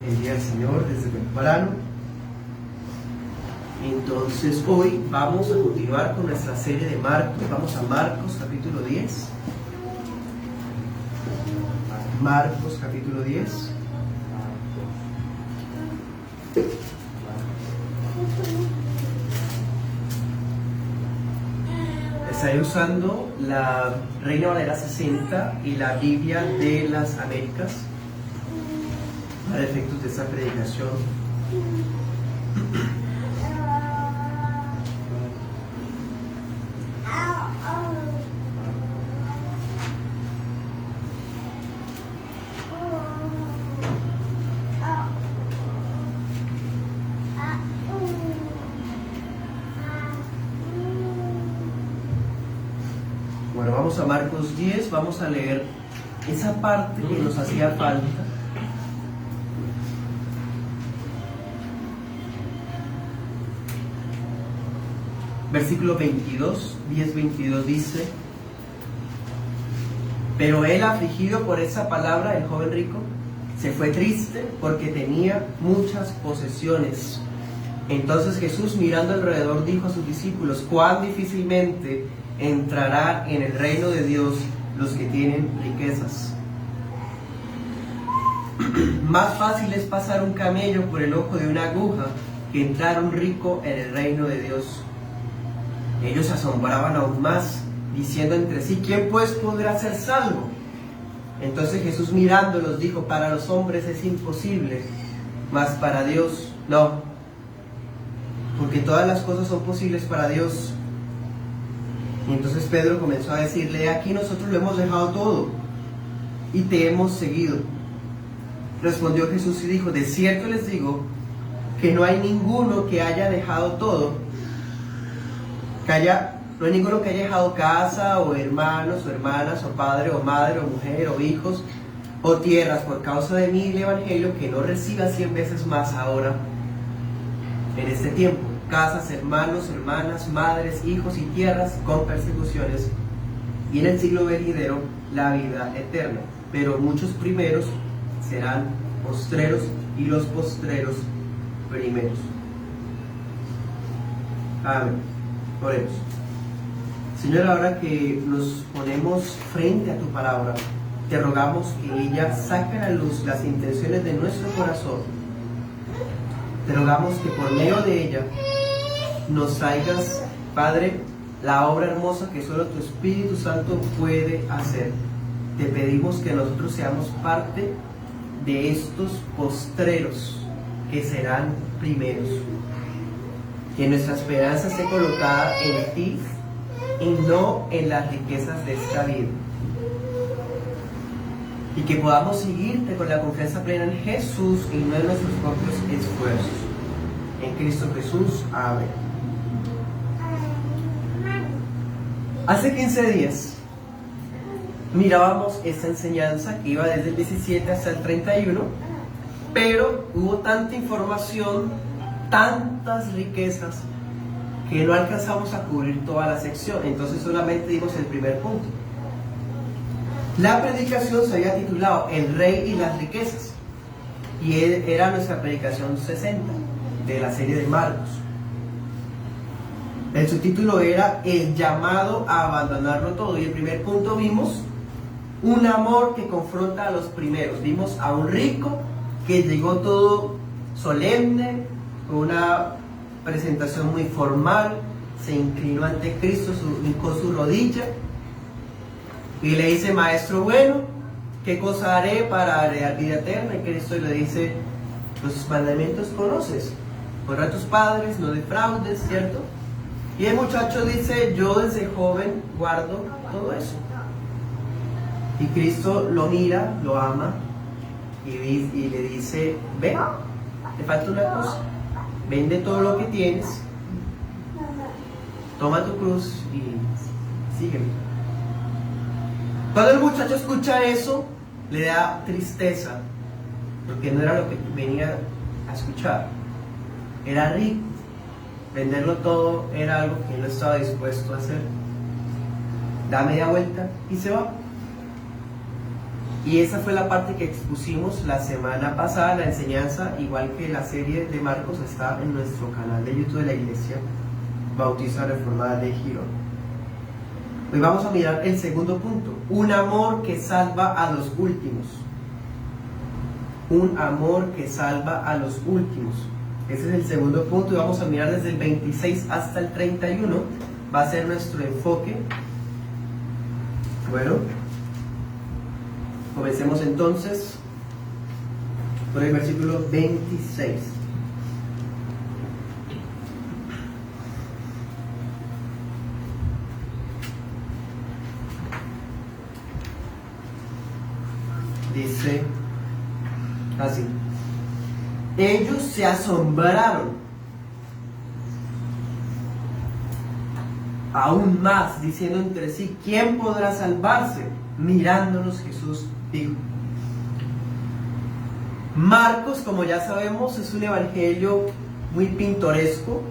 El día del Señor desde temprano. Entonces hoy vamos a continuar con nuestra serie de Marcos. Vamos a Marcos capítulo 10. Marcos capítulo 10. Estaré usando la Reina Valera 60 y la Biblia de las Américas para efectos de esta predicación. Bueno, vamos a Marcos 10, vamos a leer esa parte que nos hacía falta. Versículo 22, 10-22 dice: pero él, afligido por esa palabra, el joven rico, se fue triste porque tenía muchas posesiones. Entonces Jesús, mirando alrededor, dijo a sus discípulos: cuán difícilmente entrará en el reino de Dios los que tienen riquezas. Más fácil es pasar un camello por el ojo de una aguja que entrar un rico en el reino de Dios. Ellos se asombraban aún más, diciendo entre sí: ¿quién pues podrá ser salvo? Entonces Jesús, mirándolos, dijo: para los hombres es imposible, mas para Dios no, porque todas las cosas son posibles para Dios. Y entonces Pedro comenzó a decirle: aquí nosotros lo hemos dejado todo y te hemos seguido. Respondió Jesús y dijo: de cierto les digo que no hay ninguno que haya dejado todo, no hay ninguno que haya dejado casa, o hermanos, o hermanas, o padre, o madre, o mujer, o hijos, o tierras, por causa de mí y el Evangelio, que no reciba 100 veces más ahora, en este tiempo, casas, hermanos, hermanas, madres, hijos y tierras, con persecuciones, y en el siglo venidero la vida eterna. Pero muchos primeros serán postreros, y los postreros primeros. Amén. Oremos. Señor, ahora que nos ponemos frente a tu palabra, te rogamos que ella saque a la luz las intenciones de nuestro corazón. Te rogamos que por medio de ella nos traigas, Padre, la obra hermosa que solo tu Espíritu Santo puede hacer. Te pedimos que nosotros seamos parte de estos postreros que serán primeros. Que nuestra esperanza esté colocada en ti y no en las riquezas de esta vida. Y que podamos seguirte con la confianza plena en Jesús y no en nuestros propios esfuerzos. En Cristo Jesús. Amén. Hace 15 días mirábamos esta enseñanza que iba desde el 17 hasta el 31, pero hubo tanta información, tantas riquezas, que no alcanzamos a cubrir toda la sección. Entonces solamente dimos el primer punto. La predicación se había titulado El Rey y las Riquezas, y era nuestra predicación 60 de la serie de Marcos. El subtítulo era El llamado a abandonarlo todo, y el primer punto vimos un amor que confronta a los primeros. Vimos a un rico que llegó todo solemne, con una presentación muy formal, se inclinó ante Cristo, hincó su rodilla y le dice: maestro bueno, ¿qué cosa haré para heredar vida eterna? Y Cristo le dice: los mandamientos conoces, honra a tus padres, no defraudes, ¿cierto? Y el muchacho dice: yo desde joven guardo todo eso. Y Cristo lo mira, lo ama y le dice: ve, te falta una cosa. Vende todo lo que tienes, toma tu cruz y sígueme. Cuando el muchacho escucha eso, le da tristeza, porque no era lo que venía a escuchar. Era rico, venderlo todo era algo que no estaba dispuesto a hacer. Da media vuelta y se va. Y esa fue la parte que expusimos la semana pasada, la enseñanza, igual que la serie de Marcos, está en nuestro canal de YouTube de la Iglesia Bautista Reformada de Girón. Hoy vamos a mirar el segundo punto, un amor que salva a los últimos. Un amor que salva a los últimos. Ese es el segundo punto y vamos a mirar desde el 26 hasta el 31. Va a ser nuestro enfoque. Bueno, comencemos entonces por el versículo 26. Dice así: ellos se asombraron aún más, diciendo entre sí, ¿quién podrá salvarse? Mirándonos, Jesús dijo. Marcos, como ya sabemos, es un evangelio muy pintoresco,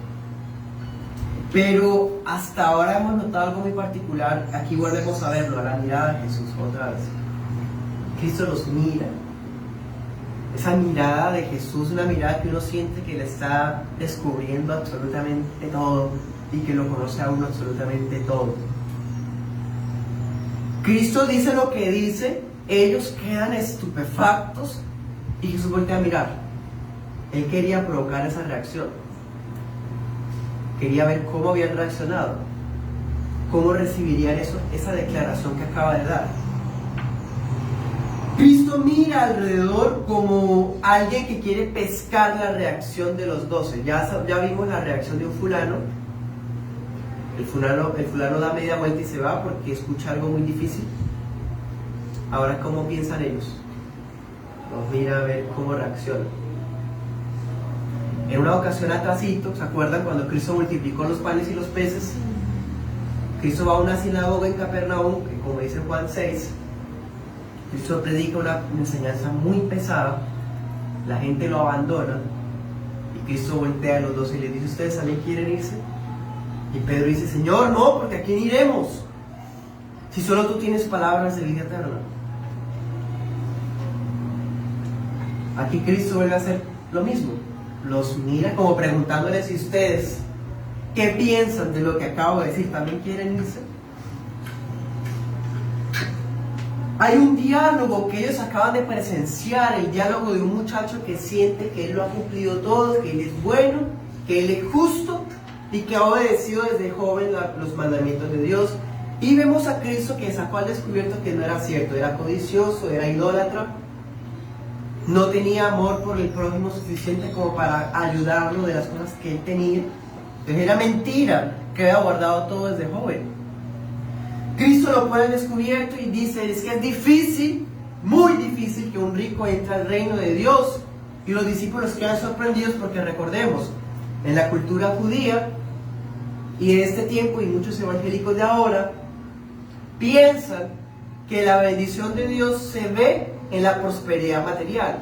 pero hasta ahora hemos notado algo muy particular. Aquí volvemos a verlo, a la mirada de Jesús otra vez. Cristo los mira. Esa mirada de Jesús, una mirada que uno siente que le está descubriendo absolutamente todo y que lo conoce a uno absolutamente todo. Cristo dice lo que dice, ellos quedan estupefactos y Jesús voltea a mirar. Él quería provocar esa reacción. Quería ver cómo habían reaccionado, cómo recibirían esa declaración que acaba de dar. Cristo mira alrededor como alguien que quiere pescar la reacción de los 12. Ya vimos la reacción de un fulano. El fulano da media vuelta y se va porque escucha algo muy difícil. Ahora, ¿cómo piensan ellos? Nos mira a ver cómo reacciona. En una ocasión atrasito, ¿se acuerdan cuando Cristo multiplicó los panes y los peces? Cristo va a una sinagoga en Capernaum, que como dice Juan 6, Cristo predica una enseñanza muy pesada, la gente lo abandona y Cristo voltea a los 12 y les dice: ¿ustedes también quieren irse? Y Pedro dice: Señor, no, porque ¿a quién iremos? Si solo tú tienes palabras de vida eterna. Aquí Cristo vuelve a hacer lo mismo, los mira como preguntándoles: ¿y ustedes qué piensan de lo que acabo de decir? ¿También quieren irse? Hay un diálogo que ellos acaban de presenciar, el diálogo de un muchacho que siente que él lo ha cumplido todo, que él es bueno, que él es justo y que ha obedecido desde joven los mandamientos de Dios. Y vemos a Cristo que sacó al descubierto que no era cierto, era codicioso, era idólatra, no tenía amor por el prójimo suficiente como para ayudarlo de las cosas que él tenía. Entonces era mentira que había guardado todo desde joven. Cristo lo pone al descubierto y dice: es que es difícil, muy difícil que un rico entre al reino de Dios. Y los discípulos quedan sorprendidos porque recordemos, en la cultura judía y en este tiempo y muchos evangélicos de ahora piensan que la bendición de Dios se ve en la prosperidad material.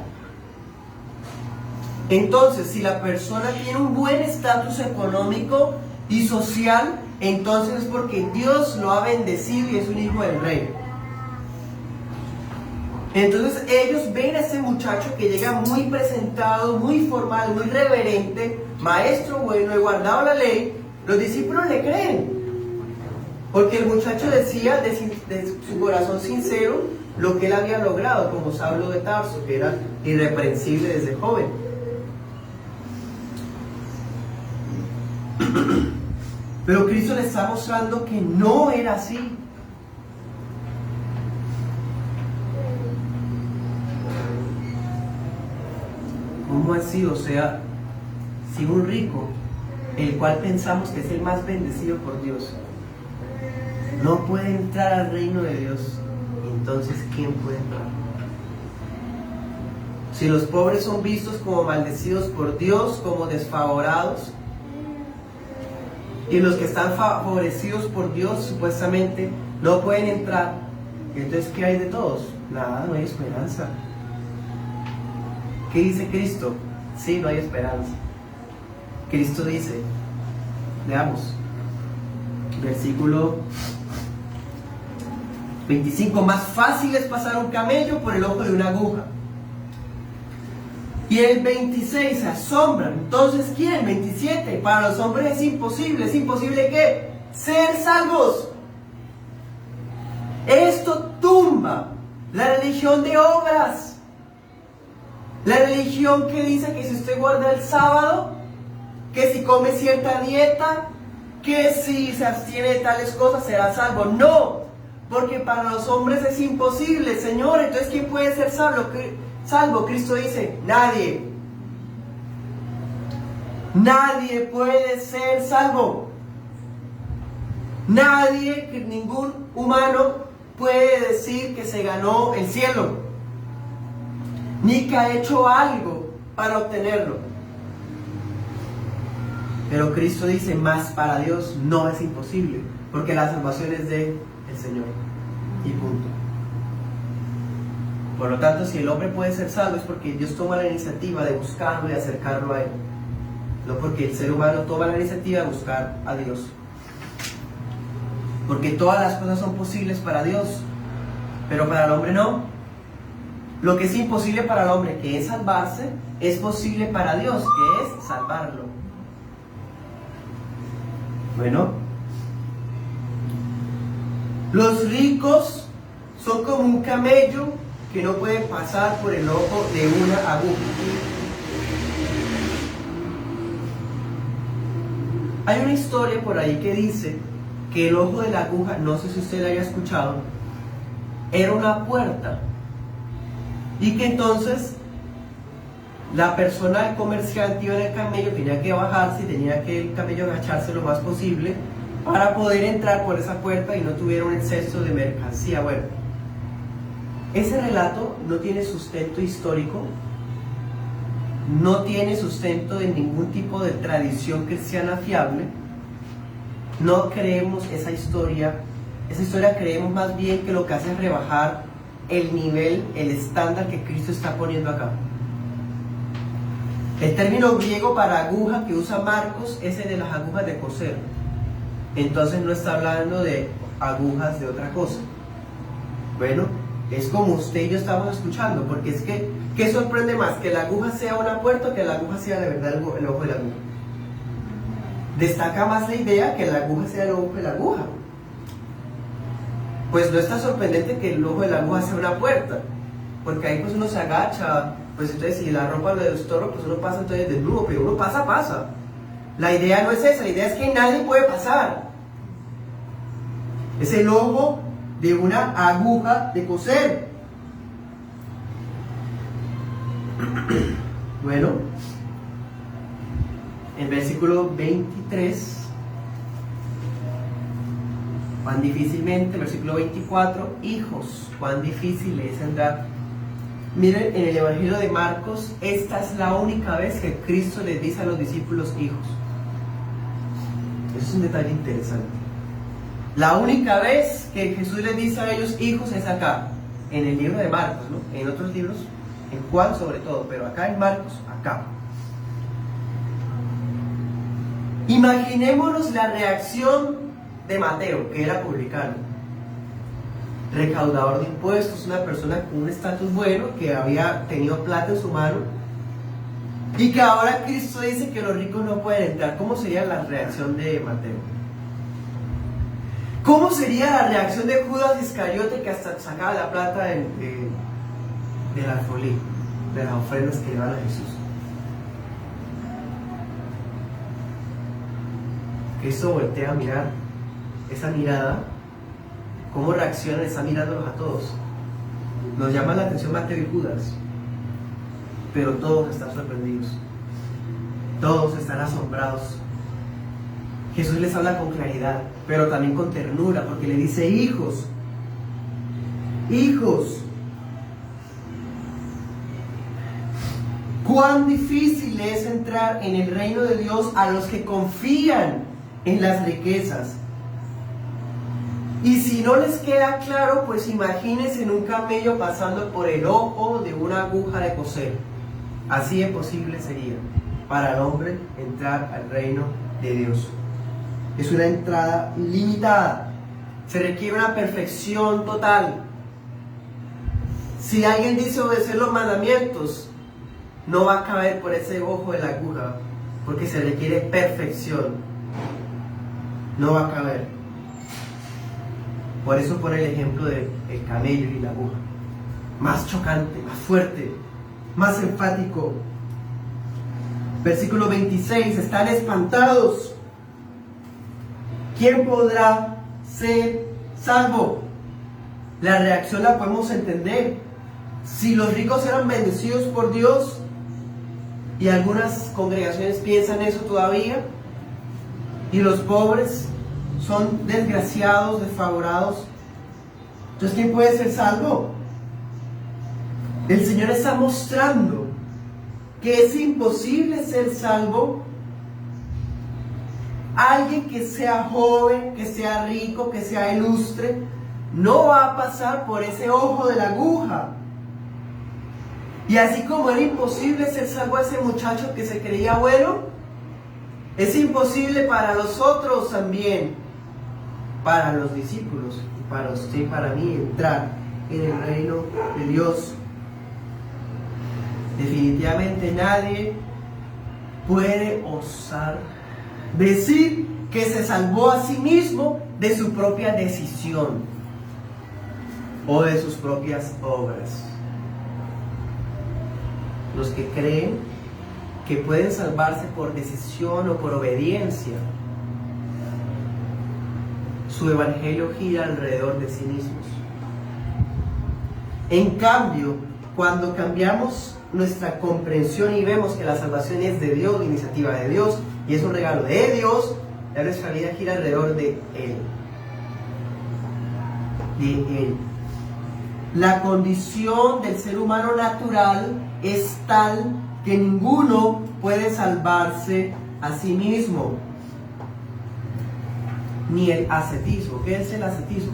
Entonces, si la persona tiene un buen estatus económico y social, entonces es porque Dios lo ha bendecido y es un hijo del rey. Entonces ellos ven a ese muchacho que llega muy presentado, muy formal, muy reverente, maestro bueno, he guardado la ley. Los discípulos le creen, porque el muchacho decía de su corazón sincero lo que él había logrado, como Saulo de Tarso, que era irreprensible desde joven. Pero Cristo le está mostrando que no era así. ¿Cómo así? O sea, si un rico, el cual pensamos que es el más bendecido por Dios, no puede entrar al reino de Dios, entonces ¿quién puede entrar? Si los pobres son vistos como maldecidos por Dios, como desfavorados, y los que están favorecidos por Dios supuestamente no pueden entrar, entonces ¿qué hay de todos? Nada, no hay esperanza. ¿Qué dice Cristo? Sí, no hay esperanza. Cristo dice, veamos, versículo 25. Más fácil es pasar un camello por el ojo de una aguja. Y el 26 se asombran. Entonces, ¿quién? 27. Para los hombres es imposible. ¿Es imposible qué? Ser salvos. Esto tumba la religión de obras. La religión que dice que si usted guarda el sábado, que si come cierta dieta, que si se abstiene de tales cosas será salvo. No, porque para los hombres es imposible, Señor. Entonces, ¿quién puede ser salvo? Cristo dice, nadie. Nadie puede ser salvo. Nadie, ningún humano puede decir que se ganó el cielo, ni que ha hecho algo para obtenerlo. Pero Cristo dice, más para Dios no es imposible, porque la salvación es de el Señor. Y punto. Por lo tanto, si el hombre puede ser salvo es porque Dios toma la iniciativa de buscarlo y acercarlo a Él. No porque el ser humano toma la iniciativa de buscar a Dios. Porque todas las cosas son posibles para Dios, pero para el hombre no. Lo que es imposible para el hombre, que es salvarse, es posible para Dios, que es salvarlo. Bueno, los ricos son como un camello que no puede pasar por el ojo de una aguja. Hay una historia por ahí que dice que el ojo de la aguja, no sé si usted la haya escuchado, era una puerta, y que entonces la persona, el comerciante, iba en el camello, tenía que bajarse y tenía que el camello agacharse lo más posible para poder entrar por esa puerta y no tuviera un exceso de mercancía. Bueno, ese relato no tiene sustento histórico, no tiene sustento de ningún tipo de tradición cristiana fiable. No creemos esa historia creemos más bien que lo que hace es rebajar el nivel, el estándar que Cristo está poniendo acá. El término griego para aguja que usa Marcos es el de las agujas de coser. Entonces no está hablando de agujas de otra cosa. Bueno, es como usted y yo estamos escuchando, porque es que, ¿qué sorprende más? ¿Que la aguja sea una puerta o que la aguja sea de verdad el ojo de la aguja? Destaca más la idea que la aguja sea el ojo de la aguja. Pues no está sorprendente que el ojo de la aguja sea una puerta, porque ahí pues uno se agacha, pues entonces si la ropa lo estorba, pues uno pasa entonces desnudo, pero uno pasa. La idea no es esa, la idea es que nadie puede pasar. Es el ojo de una aguja de coser. Bueno, el versículo 23, cuán difícilmente, versículo 24, hijos, cuán difícil es entrar. Miren, en el Evangelio de Marcos, esta es la única vez que Cristo les dice a los discípulos hijos. Eso es un detalle interesante. La única vez que Jesús les dice a ellos hijos es acá, en el libro de Marcos, ¿no? En otros libros, en Juan sobre todo, pero acá en Marcos, acá. Imaginémonos la reacción de Mateo, que era publicano, recaudador de impuestos, una persona con un estatus bueno, que había tenido plata en su mano, y que ahora Cristo dice que los ricos no pueden entrar. ¿Cómo sería la reacción de Mateo? ¿Cómo sería la reacción de Judas Iscariote, que hasta sacaba la plata del alfolí, de las ofrendas que llevan a Jesús? Cristo voltea a mirar esa mirada. ¿Cómo reaccionan? Está mirándolos a todos. Nos llama la atención Mateo y Judas, pero todos están sorprendidos, todos están asombrados. Jesús les habla con claridad, pero también con ternura, porque le dice hijos, hijos. Cuán difícil es entrar en el reino de Dios a los que confían en las riquezas. Y si no les queda claro, pues imagínense en un camello pasando por el ojo de una aguja de coser. Así de posible sería para el hombre entrar al reino de Dios. Es una entrada limitada. Se requiere una perfección total. Si alguien dice obedecer los mandamientos, no va a caber por ese ojo de la aguja, porque se requiere perfección. No va a caber. Por eso pone el ejemplo del camello y la aguja. Más chocante, más fuerte, más enfático. Versículo 26, están espantados. ¿Quién podrá ser salvo? La reacción la podemos entender. Si los ricos eran bendecidos por Dios, y algunas congregaciones piensan eso todavía, y los pobres son desgraciados, desfavorados, entonces ¿quién puede ser salvo? El Señor está mostrando que es imposible ser salvo. Alguien que sea joven, que sea rico, que sea ilustre, no va a pasar por ese ojo de la aguja. Y así como era imposible ser salvo a ese muchacho que se creía bueno, es imposible para los otros también, para los discípulos, y para usted y para mí, entrar en el reino de Dios. Definitivamente nadie puede osar decir que se salvó a sí mismo de su propia decisión o de sus propias obras. Los que creen que pueden salvarse por decisión o por obediencia, su evangelio gira alrededor de sí mismos. En cambio, cuando cambiamos nuestra comprensión y vemos que la salvación es de Dios, iniciativa de Dios, y es un regalo de Dios, ya nuestra vida gira alrededor de Él. De Él. La condición del ser humano natural es tal que ninguno puede salvarse a sí mismo. Ni el ascetismo. ¿Qué es el ascetismo?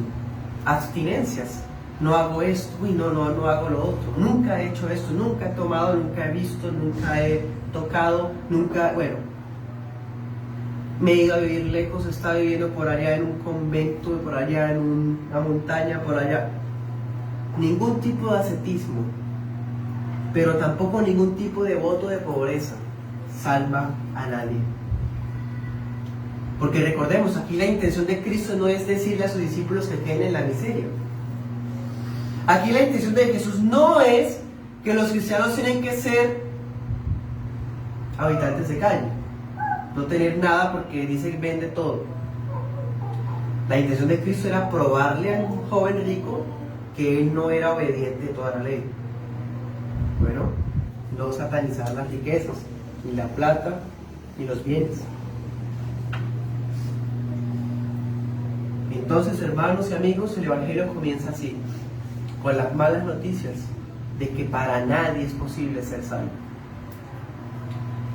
Abstinencias. No hago esto, no hago lo otro. Nunca he hecho esto, nunca he tomado, nunca he visto, nunca he tocado, me he ido a vivir lejos, he estado viviendo por allá en un convento, por allá en una montaña, por allá. Ningún tipo de ascetismo, pero tampoco ningún tipo de voto de pobreza salva a nadie. Porque recordemos, aquí la intención de Cristo no es decirle a sus discípulos que queden en la miseria. Aquí la intención de Jesús no es que los cristianos tienen que ser habitantes de calle, no tener nada porque dice que vende todo. La intención de Cristo era probarle a un joven rico que él no era obediente de toda la ley. Bueno, no satanizar las riquezas, ni la plata, ni los bienes. Entonces, hermanos y amigos, el Evangelio comienza así, con las malas noticias de que para nadie es posible ser salvo.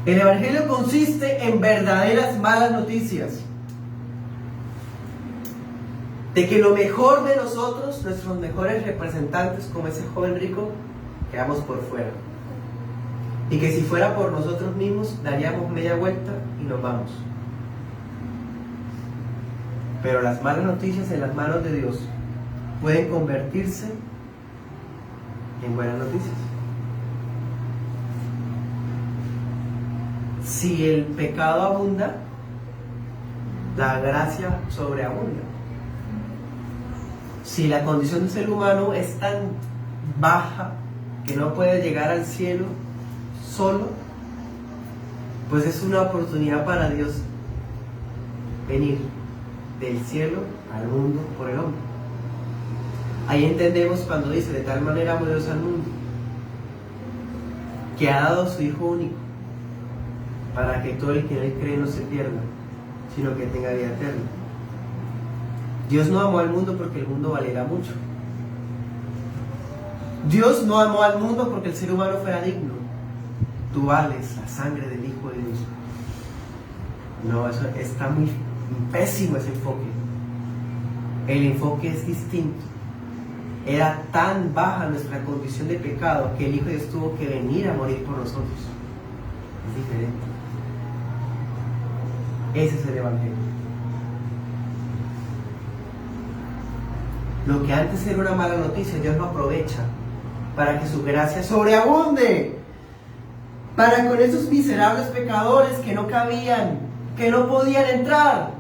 El Evangelio consiste en verdaderas malas noticias, de que lo mejor de nosotros, nuestros mejores representantes, como ese joven rico, quedamos por fuera. Y que si fuera por nosotros mismos, daríamos media vuelta y nos vamos. Pero las malas noticias en las manos de Dios pueden convertirse en buenas noticias. Si el pecado abunda, la gracia sobreabunda. Si la condición del ser humano es tan baja que no puede llegar al cielo solo, pues es una oportunidad para Dios venir del cielo al mundo por el hombre. Ahí entendemos cuando dice: de tal manera amó Dios al mundo, que ha dado a su Hijo único, para que todo el que en él cree no se pierda, sino que tenga vida eterna. Dios no amó al mundo porque el mundo valiera mucho. Dios no amó al mundo porque el ser humano fuera digno. Tú vales la sangre del Hijo de Dios. No, eso está muy pésimo, ese enfoque. El enfoque es distinto. Era tan baja nuestra condición de pecado que el Hijo de Dios tuvo que venir a morir por nosotros. Es diferente. Ese es el Evangelio. Lo que antes era una mala noticia, Dios lo aprovecha para que su gracia sobreabunde. Para con esos miserables pecadores que no cabían, que no podían entrar.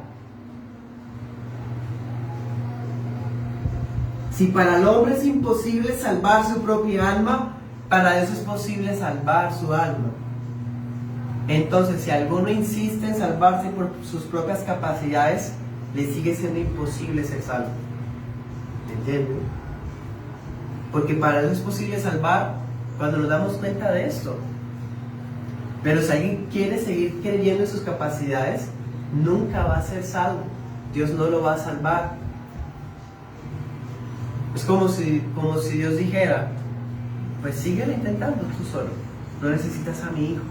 Si para el hombre es imposible salvar su propia alma, para eso es posible salvar su alma. Entonces, si alguno insiste en salvarse por sus propias capacidades, le sigue siendo imposible ser salvo. ¿Entienden? Porque para eso es posible salvar cuando nos damos cuenta de esto. Pero si alguien quiere seguir creyendo en sus capacidades, nunca va a ser salvo. Dios no lo va a salvar. Es como si Dios dijera, pues síguelo intentando tú solo, no necesitas a mi hijo.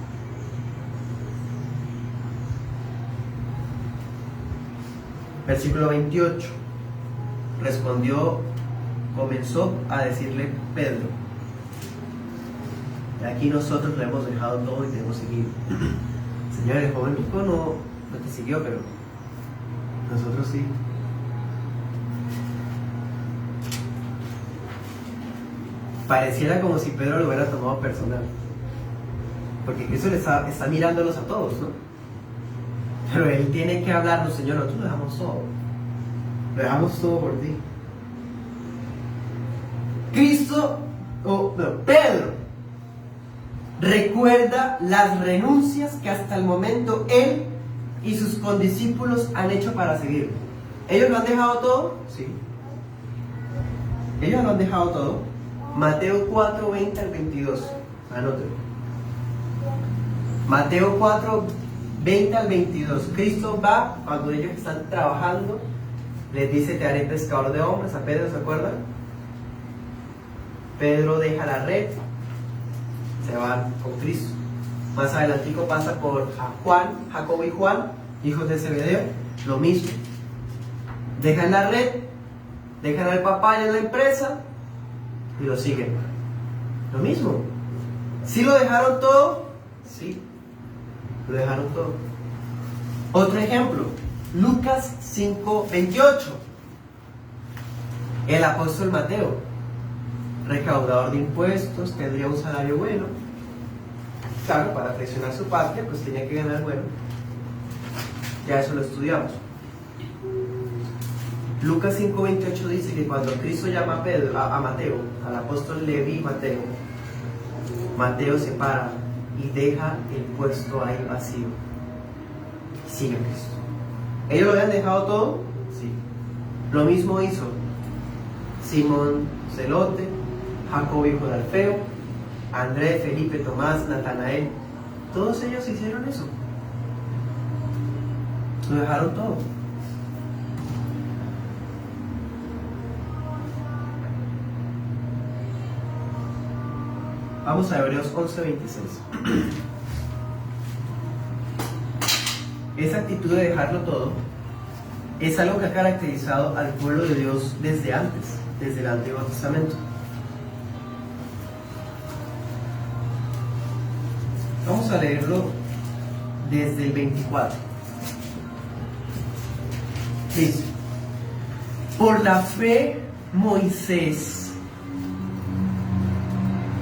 Versículo 28. Comenzó a decirle Pedro. Y aquí nosotros lo hemos dejado todo y te hemos seguido. Señor, el joven rico no te siguió, pero nosotros sí. Pareciera como si Pedro lo hubiera tomado personal. Porque Cristo le está mirándolos a todos, ¿no? Pero él tiene que hablarnos, Señor, nosotros lo dejamos todo. Lo dejamos todo por ti. Pedro recuerda las renuncias que hasta el momento él y sus condiscípulos han hecho para seguirlo. ¿Ellos lo han dejado todo? Sí. Ellos lo han dejado todo. Mateo 4, 20 al 22. Anótelo. Mateo 4, 20 al 22. Cristo va, cuando ellos están trabajando, les dice, te haré pescador de hombres. A Pedro, ¿se acuerdan? Pedro deja la red, se va con Cristo. Más adelantico pasa por Jacobo y Juan, hijos de Zebedeo, lo mismo. Dejan la red, dejan al papá en la empresa y lo siguen. Lo mismo. ¿Sí lo dejaron todo? Sí, lo dejaron todo. Otro ejemplo, Lucas 5:28. El apóstol Mateo, recaudador de impuestos, tendría un salario bueno. Claro, para presionar su patria, pues tenía que ganar bueno. Ya eso lo estudiamos. Lucas 5:28 dice que cuando Cristo llama a Mateo, al apóstol Leví Mateo, Mateo se para y deja el puesto ahí vacío. Sigue a Cristo. ¿Ellos lo habían dejado todo? Sí. Lo mismo hizo Simón Zelote, Jacobo hijo de Alfeo, Andrés, Felipe, Tomás, Natanael. Todos ellos hicieron eso. Lo dejaron todo. Vamos a Hebreos 11:26. Esa actitud de dejarlo todo es algo que ha caracterizado al pueblo de Dios desde antes, desde el Antiguo Testamento. Vamos a leerlo desde el 24. Dice: por la fe Moisés,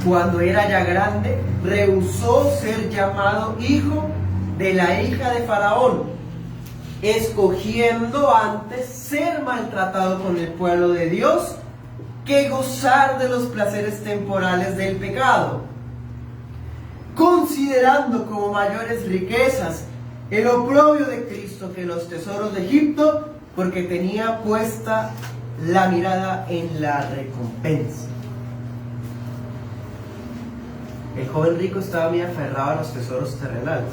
cuando era ya grande, rehusó ser llamado hijo de la hija de Faraón, escogiendo antes ser maltratado con el pueblo de Dios que gozar de los placeres temporales del pecado, considerando como mayores riquezas el oprobio de Cristo que los tesoros de Egipto, porque tenía puesta la mirada en la recompensa. El joven rico estaba muy aferrado a los tesoros terrenales.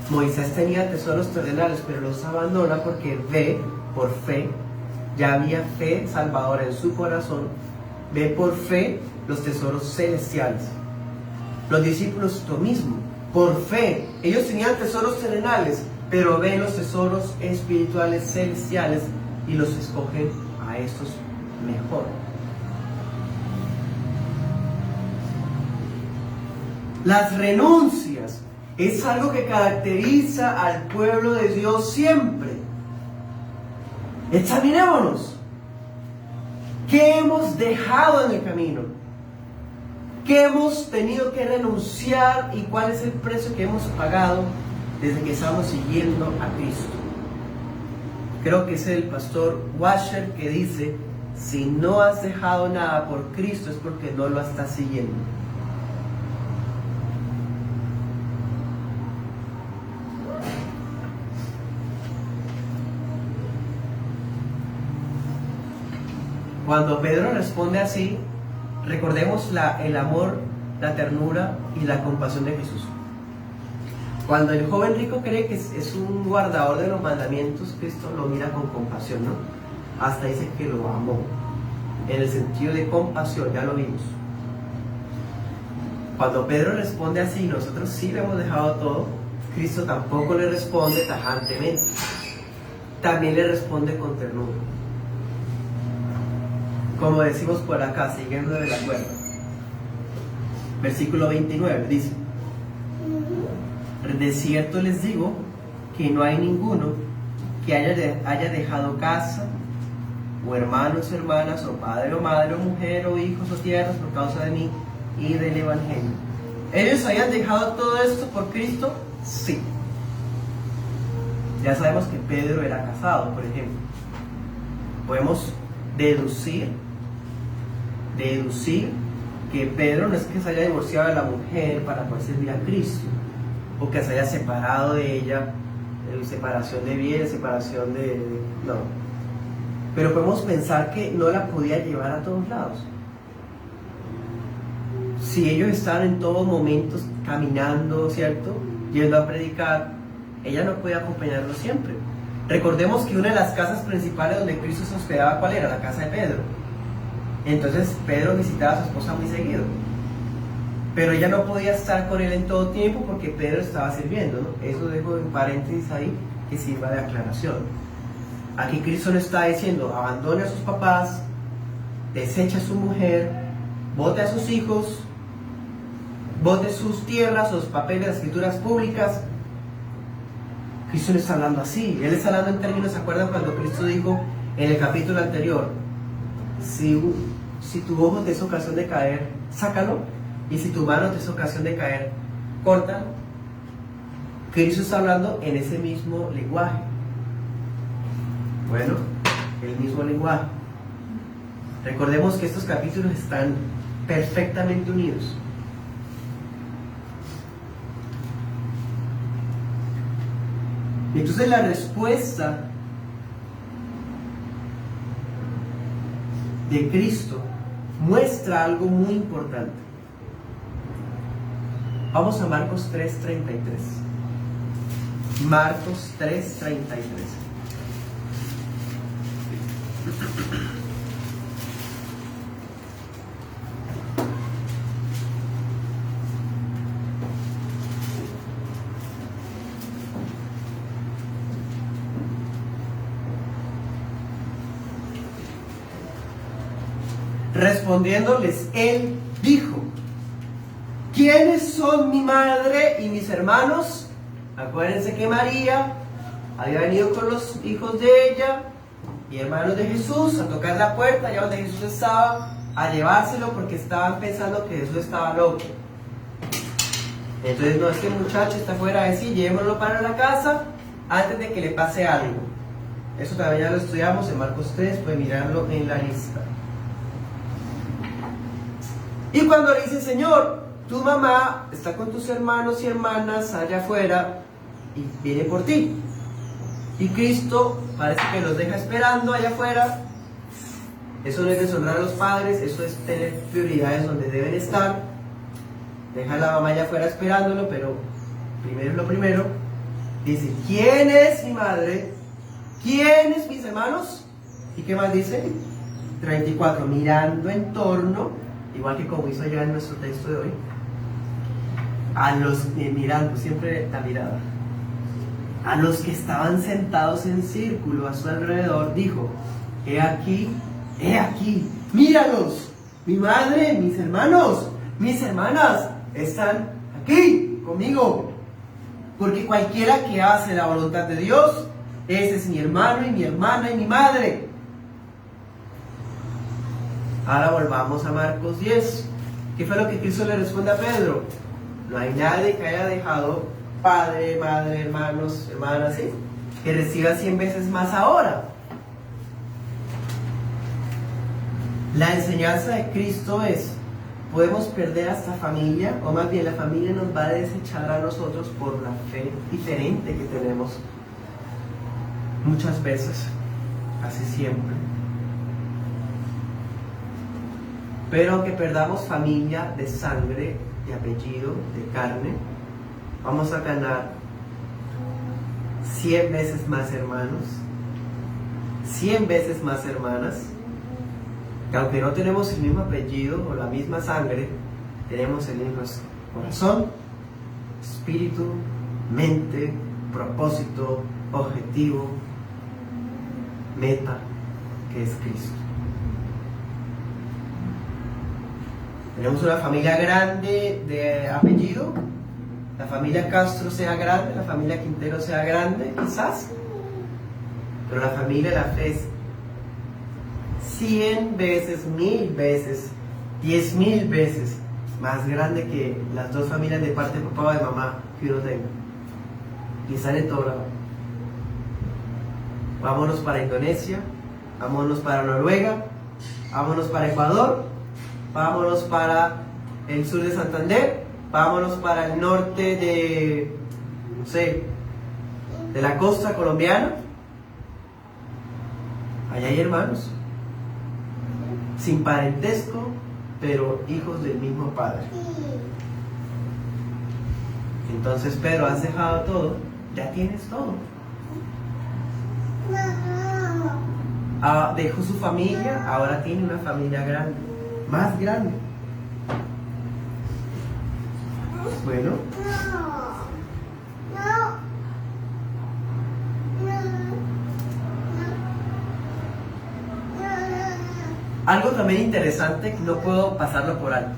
Moisés tenía tesoros terrenales, pero los abandona porque ve, por fe, ya había fe salvadora en su corazón, ve por fe los tesoros celestiales. Los discípulos lo mismo, por fe. Ellos tenían tesoros terrenales, pero ven los tesoros espirituales celestiales y los escogen a estos mejor. Las renuncias es algo que caracteriza al pueblo de Dios siempre. Examinémonos. ¿Qué hemos dejado en el camino? ¿Qué hemos tenido que renunciar y cuál es el precio que hemos pagado desde que estamos siguiendo a Cristo? Creo que es el pastor Washer que dice: si no has dejado nada por Cristo es porque no lo estás siguiendo. Cuando Pedro responde así, recordemos el amor, la ternura y la compasión de Jesús. Cuando el joven rico cree que es un guardador de los mandamientos, Cristo lo mira con compasión, ¿no? Hasta dice que lo amó. En el sentido de compasión, ya lo vimos. Cuando Pedro responde así, nosotros sí le hemos dejado todo, Cristo tampoco le responde tajantemente. También le responde con ternura. Como decimos por acá, siguiendo de la cuerda. Versículo 29 dice: de cierto les digo que no hay ninguno que haya dejado casa, o hermanos, hermanas, o padre, o madre, o mujer, o hijos, o tierras por causa de mí y del Evangelio. ¿Ellos habían dejado todo esto por Cristo? Sí. Ya sabemos que Pedro era casado, por ejemplo. Podemos deducir que Pedro no es que se haya divorciado de la mujer para poder servir a Cristo, o que se haya separado de ella, separación de bienes, separación no. Pero podemos pensar que no la podía llevar a todos lados. Si ellos estaban en todos momentos caminando, ¿cierto?, yendo a predicar, ella no podía acompañarlos siempre. Recordemos que una de las casas principales donde Cristo se hospedaba, ¿cuál era? La casa de Pedro. Entonces Pedro visitaba a su esposa muy seguido, pero ella no podía estar con él en todo tiempo porque Pedro estaba sirviendo, ¿no? Eso dejo en paréntesis ahí, que sirva de aclaración. Aquí Cristo no está diciendo abandone a sus papás, deseche a su mujer, bote a sus hijos, bote sus tierras, sus papeles, las escrituras públicas. Cristo no está hablando así. Él está hablando en términos, ¿se acuerdan cuando Cristo dijo en el capítulo anterior: si tu ojo te es ocasión de caer, sácalo, y si tu mano te es ocasión de caer, córtalo? Cristo está hablando en ese mismo lenguaje. Bueno, el mismo lenguaje. Recordemos que estos capítulos están perfectamente unidos. Entonces la respuesta de Cristo muestra algo muy importante. Vamos a Marcos 3:33. Marcos 3:33. Respondiéndoles, él dijo: ¿quiénes son mi madre y mis hermanos? Acuérdense que María había venido con los hijos de ella y hermanos de Jesús a tocar la puerta allá donde Jesús estaba, a llevárselo porque estaban pensando que Jesús estaba loco. Entonces, no, este muchacho está fuera de sí, llevémoslo para la casa antes de que le pase algo. Eso también ya lo estudiamos en Marcos 3, pueden mirarlo en la lista. Y cuando le dice: Señor, tu mamá está con tus hermanos y hermanas allá afuera y viene por ti. Y Cristo parece que los deja esperando allá afuera. Eso no es deshonrar a los padres, eso es tener prioridades donde deben estar. Deja a la mamá allá afuera esperándolo, pero primero es lo primero. Dice: ¿quién es mi madre? ¿Quiénes mis hermanos? ¿Y qué más dice? 34, mirando en torno, igual que como hizo ya en nuestro texto de hoy, a los mirando, siempre la mirada, a los que estaban sentados en círculo a su alrededor, dijo: he aquí, míralos, mi madre, mis hermanos, mis hermanas están aquí conmigo, porque cualquiera que hace la voluntad de Dios, ese es mi hermano y mi hermana y mi madre. Ahora volvamos a Marcos 10. ¿Qué fue lo que Cristo le responde a Pedro? No hay nadie que haya dejado padre, madre, hermanos, hermanas, ¿sí?, que reciba 100 veces más ahora. La enseñanza de Cristo es: podemos perder hasta familia, o más bien la familia nos va a desechar a nosotros por la fe diferente que tenemos muchas veces, casi siempre. Pero aunque perdamos familia de sangre, de apellido, de carne, vamos a ganar 100 veces más hermanos, 100 veces más hermanas, que aunque no tenemos el mismo apellido o la misma sangre, tenemos el mismo corazón, espíritu, mente, propósito, objetivo, meta, que es Cristo. Tenemos una familia grande de apellido, la familia Castro sea grande, la familia Quintero sea grande, quizás, pero la familia de la fe es 100 veces, 1000 veces, 10.000 veces más grande que las dos familias de parte de papá o de mamá que uno tenga. Y están en todo lado. Vámonos para Indonesia, vámonos para Noruega, vámonos para Ecuador, vámonos para el sur de Santander, vámonos para el norte de, no sé, de la costa colombiana. Allá hay hermanos, sin parentesco, pero hijos del mismo Padre. Entonces, Pedro, has dejado todo, ya tienes todo. Dejó su familia, ahora tiene una familia grande, más grande. Bueno, algo también interesante, no puedo pasarlo por alto.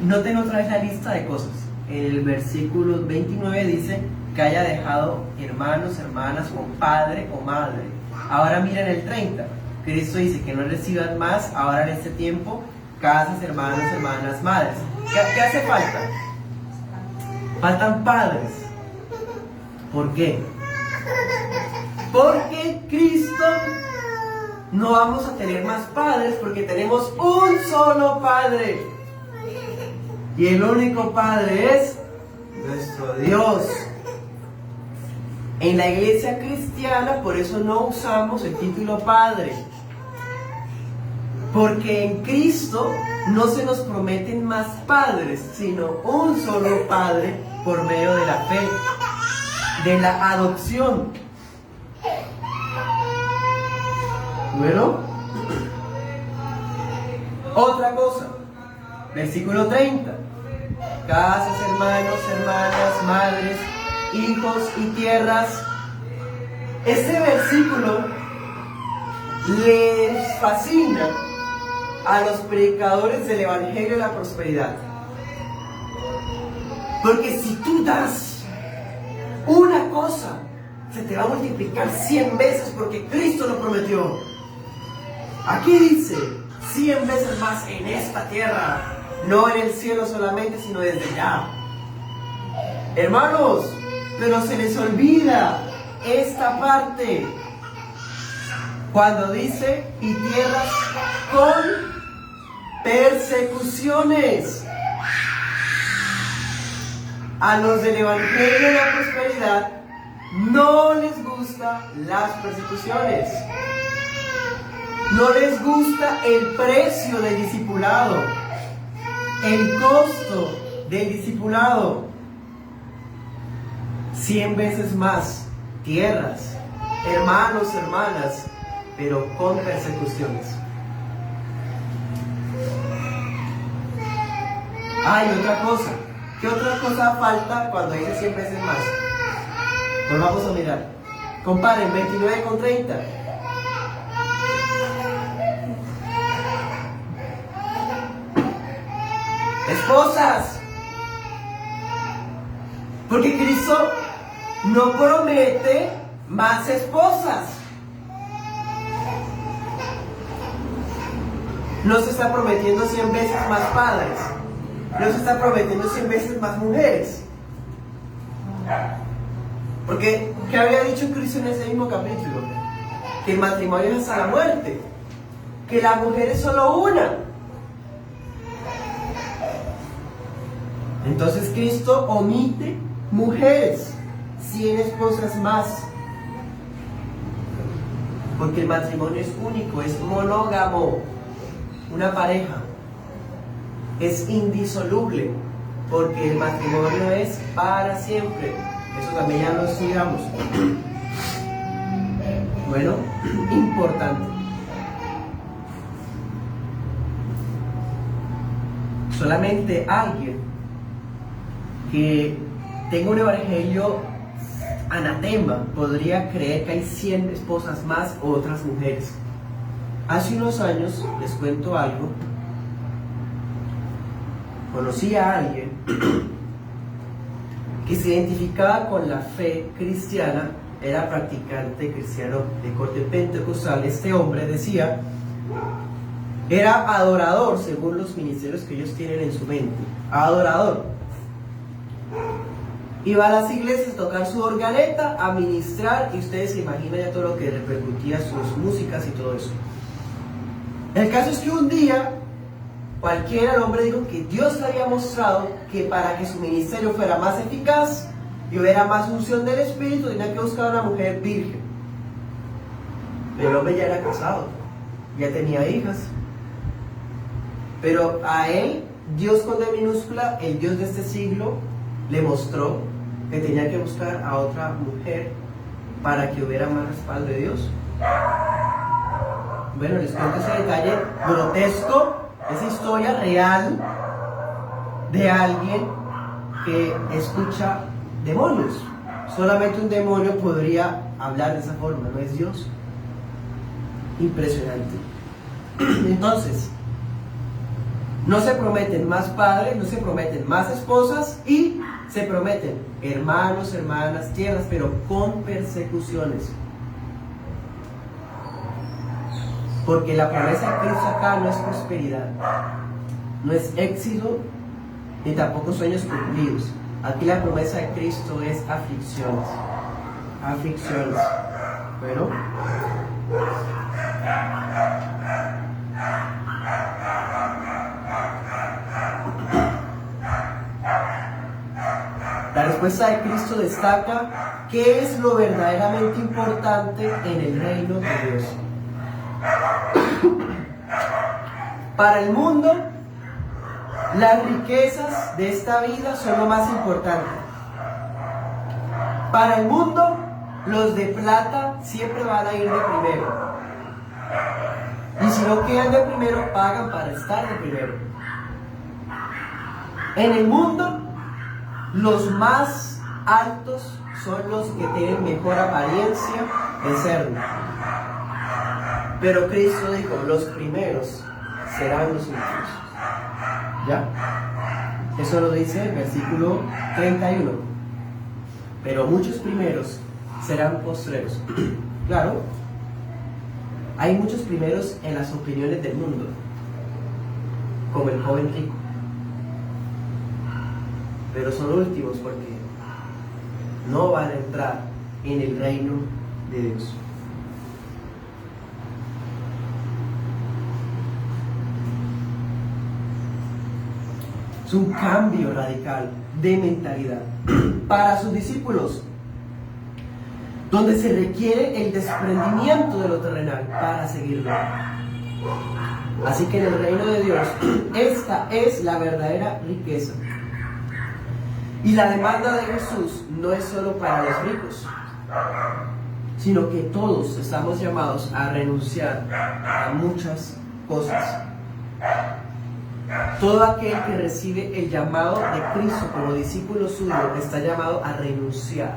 Noten otra vez la lista de cosas. En el versículo 29 dice que haya dejado hermanos, hermanas, o padre o madre. Ahora miren el 30. Cristo dice que no reciban más ahora en este tiempo casas, hermanos, hermanas, madres. ¿Qué hace falta? Faltan padres. ¿Por qué? Porque Cristo no vamos a tener más padres, porque tenemos un solo Padre. Y el único Padre es nuestro Dios. En la iglesia cristiana, por eso no usamos el título Padre. Porque en Cristo no se nos prometen más padres, sino un solo Padre por medio de la fe, de la adopción. Bueno, otra cosa, versículo 30. Casas, hermanos, hermanas, madres, hijos y tierras. Este versículo les fascina a los predicadores del Evangelio de la Prosperidad. Porque si tú das una cosa, se te va a multiplicar 100 veces porque Cristo lo prometió. Aquí dice 100 veces más en esta tierra, no en el cielo solamente, sino desde ya. Hermanos, pero se les olvida esta parte cuando dice y tierras con persecuciones. A los del Evangelio de la Prosperidad no les gustan las persecuciones. No les gusta el precio del discipulado, el costo del discipulado. 100 veces más tierras, hermanos, hermanas, pero con persecuciones. Hay otra cosa. ¿Qué otra cosa falta cuando dice 100 veces más? Pues vamos a mirar. Comparen 29 con 30. Esposas. Porque Cristo no promete más esposas. No se está prometiendo 100 veces más padres. No se está prometiendo 100 veces más mujeres. Porque, ¿qué había dicho Cristo en ese mismo capítulo? Que el matrimonio es hasta la muerte. Que la mujer es solo una. Entonces Cristo omite mujeres, 100 esposas más. Porque el matrimonio es único, es monógamo. Una pareja. Es indisoluble. Porque el matrimonio es para siempre. Eso también ya lo estudiamos. Bueno, importante. Solamente alguien que tenga un evangelio anatema podría creer que hay 100 esposas más o otras mujeres. Hace unos años, les cuento algo, conocí a alguien que se identificaba con la fe cristiana, era practicante cristiano de corte pentecostal. Este hombre decía, era adorador según los ministerios que ellos tienen en su mente, adorador. Iba a las iglesias a tocar su organeta, a ministrar, y ustedes se imaginan ya todo lo que repercutía sus músicas y todo eso. El caso es que un día, cualquiera, el hombre dijo que Dios le había mostrado que para que su ministerio fuera más eficaz y hubiera más unción del Espíritu, tenía que buscar a una mujer virgen. Pero el hombre ya era casado, ya tenía hijas. Pero a él, Dios con D minúscula, el Dios de este siglo, le mostró que tenía que buscar a otra mujer para que hubiera más respaldo de Dios. Bueno, les cuento ese detalle grotesco, esa historia real de alguien que escucha demonios. Solamente un demonio podría hablar de esa forma, no es Dios. Impresionante. Entonces, no se prometen más padres, no se prometen más esposas y se prometen hermanos, hermanas, tierras, pero con persecuciones. Porque la promesa de Cristo acá no es prosperidad, no es éxito, ni tampoco sueños cumplidos. Aquí la promesa de Cristo es aflicciones. Aflicciones. Bueno. La respuesta de Cristo destaca qué es lo verdaderamente importante en el reino de Dios. Para el mundo, las riquezas de esta vida son lo más importante. Para el mundo, los de plata siempre van a ir de primero. Y si no quedan de primero, pagan para estar de primero. En el mundo, los más altos son los que tienen mejor apariencia de serlo. Pero Cristo dijo, los primeros serán los últimos. ¿Ya? Eso lo dice el versículo 31. Pero muchos primeros serán postreros. Claro, hay muchos primeros en las opiniones del mundo, como el joven rico. Pero son últimos porque no van a entrar en el reino de Dios. Es un cambio radical de mentalidad para sus discípulos, donde se requiere el desprendimiento de lo terrenal para seguirlo. Así que en el reino de Dios, esta es la verdadera riqueza. Y la demanda de Jesús no es solo para los ricos, sino que todos estamos llamados a renunciar a muchas cosas. Todo aquel que recibe el llamado de Cristo como discípulo suyo está llamado a renunciar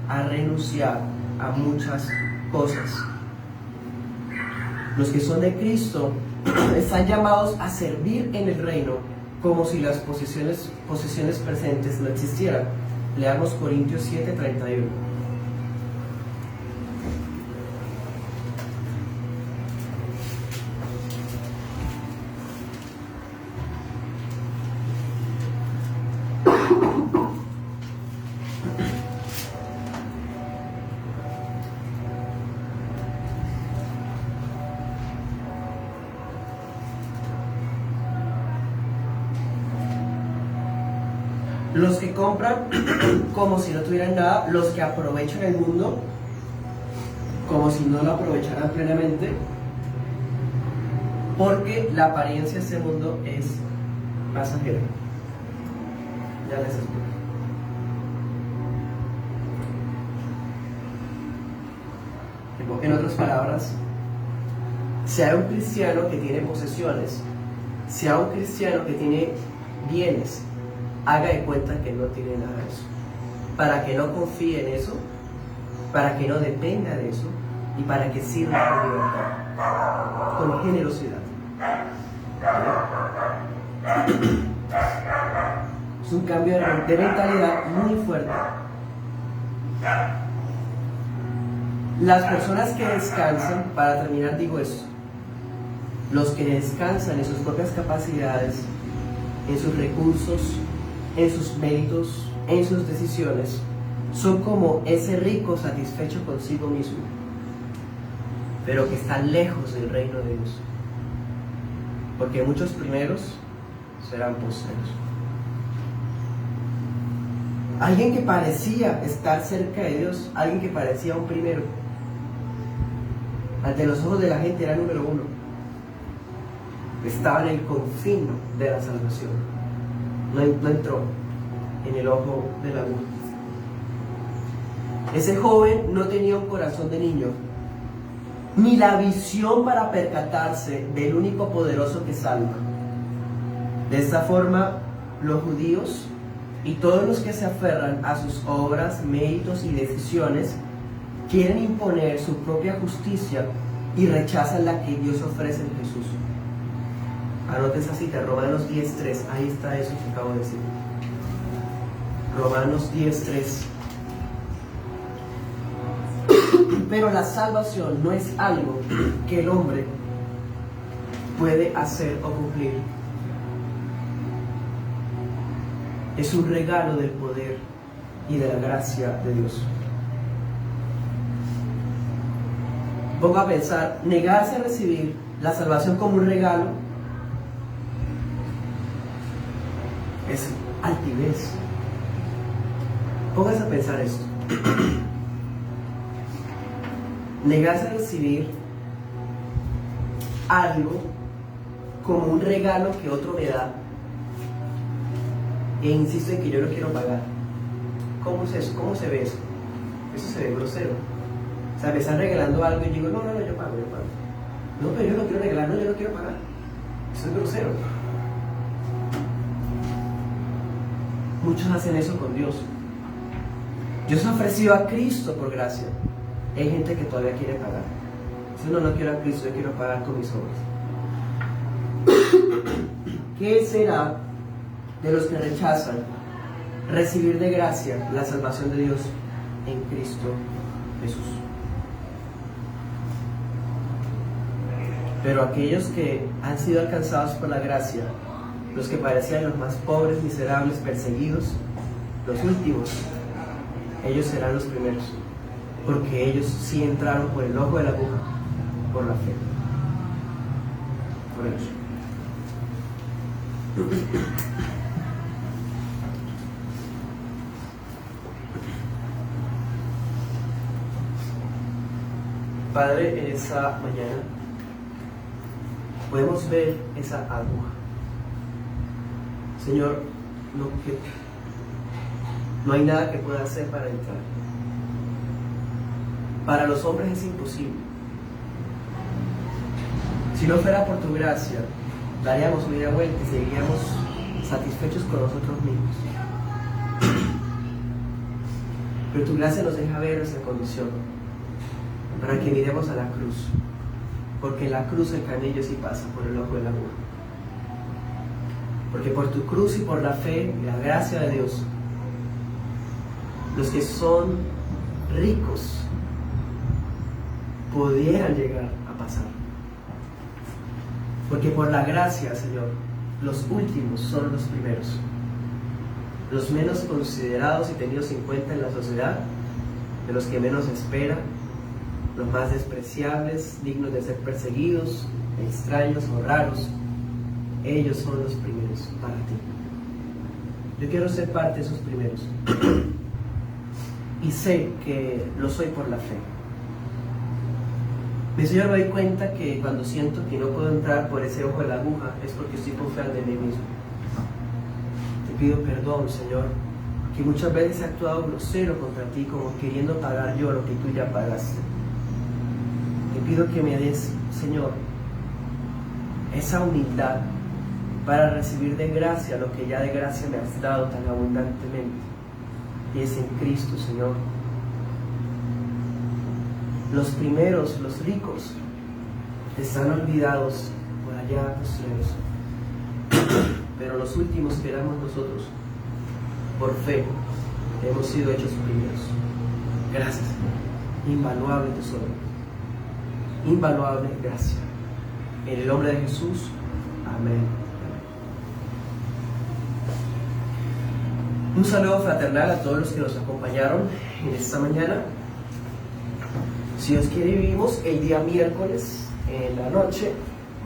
a muchas cosas. Los que son de Cristo están llamados a servir en el reino como si las posesiones presentes no existieran. Leamos Corintios 7:31. los que compran como si no tuvieran nada, los que aprovechan el mundo como si no lo aprovecharan plenamente, porque la apariencia de este mundo es pasajera. Ya les explico. En otras palabras, si hay un cristiano que tiene posesiones, si hay un cristiano que tiene bienes, haga de cuenta que no tiene nada de eso, para que no confíe en eso, para que no dependa de eso y para que sirva con libertad, con generosidad. Es un cambio de mentalidad muy fuerte. Las personas que descansan, para terminar digo esto, los que descansan en sus propias capacidades, en sus recursos, en sus méritos, en sus decisiones, son como ese rico satisfecho consigo mismo, pero que está lejos del reino de Dios, porque muchos primeros serán postreros. Alguien que parecía estar cerca de Dios, alguien que parecía un primero, ante los ojos de la gente era número uno, estaba en el confín de la salvación, no entró en el ojo de la aguja. Ese joven no tenía un corazón de niño, ni la visión para percatarse del único poderoso que salva. De esta forma, los judíos y todos los que se aferran a sus obras, méritos y decisiones quieren imponer su propia justicia y rechazan la que Dios ofrece en Jesús. Anote esa cita, Romanos 10:3, ahí está eso que acabo de decir. Romanos 10:3. Pero la salvación no es algo que el hombre puede hacer o cumplir. Es un regalo del poder y de la gracia de Dios. Pongo a pensar, negarse a recibir la salvación como un regalo es altivez. Póngase a pensar esto. Negarse a recibir algo como un regalo que otro me da, e insisto en que yo no quiero pagar. ¿Cómo es eso? ¿Cómo se ve eso? Eso se ve grosero. O sea, me están regalando algo y digo, no, yo pago. No, pero yo no quiero regalar, no, yo no quiero pagar. Eso es grosero. Muchos hacen eso con Dios. Dios ha ofrecido a Cristo por gracia. Hay gente que todavía quiere pagar. Si no quiero a Cristo, yo quiero pagar con mis obras. ¿Qué será de los que rechazan recibir de gracia la salvación de Dios en Cristo Jesús? Pero aquellos que han sido alcanzados por la gracia, los que parecían los más pobres, miserables, perseguidos, los últimos, ellos serán los primeros, porque ellos sí entraron por el ojo de la aguja, por la fe. Por eso. Padre, en esa mañana podemos ver esa aguja. Señor, no hay nada que pueda hacer para entrar. Para los hombres es imposible. Si no fuera por tu gracia, daríamos media vuelta y seguiríamos satisfechos con nosotros mismos. Pero tu gracia nos deja ver nuestra condición, para que miremos a la cruz, porque en la cruz el camello sí pasa por el ojo de la aguja. Porque por tu cruz y por la fe y la gracia de Dios, los que son ricos pudieran llegar a pasar. Porque por la gracia, Señor, los últimos son los primeros. Los menos considerados y tenidos en cuenta en la sociedad, de los que menos esperan, los más despreciables, dignos de ser perseguidos, extraños o raros, ellos son los primeros para ti. Yo quiero ser parte de esos primeros. Y sé que lo soy por la fe. Mi Señor, me doy cuenta que cuando siento que no puedo entrar por ese ojo de la aguja es porque estoy confiando en mí mismo. Te pido perdón, Señor, que muchas veces he actuado grosero contra ti, como queriendo pagar yo lo que tú ya pagaste. Te pido que me des, Señor, esa humildad para recibir de gracia lo que ya de gracia me has dado tan abundantemente. Y es en Cristo, Señor. Los primeros, los ricos, están olvidados por allá postreros. Pero los últimos que éramos nosotros, por fe, hemos sido hechos primeros. Gracias, Señor. Invaluable tesoro. Invaluable gracia. En el nombre de Jesús. Amén. Un saludo fraternal a todos los que nos acompañaron en esta mañana. Si Dios quiere, vivimos el día miércoles en la noche.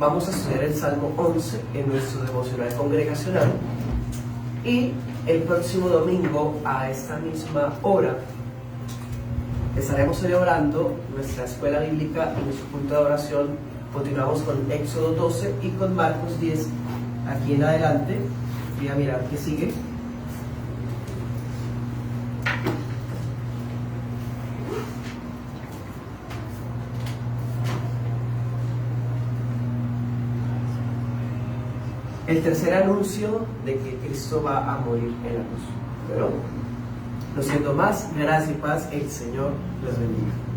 Vamos a estudiar el Salmo 11 en nuestro devocional congregacional. Y el próximo domingo, a esta misma hora, estaremos celebrando nuestra escuela bíblica y nuestro punto de oración. Continuamos con Éxodo 12 y con Marcos 10. Aquí en adelante, voy a mirar qué sigue. El tercer anuncio de que Cristo va a morir en la cruz. Pero, no siendo más, gracia y paz, el Señor los bendiga.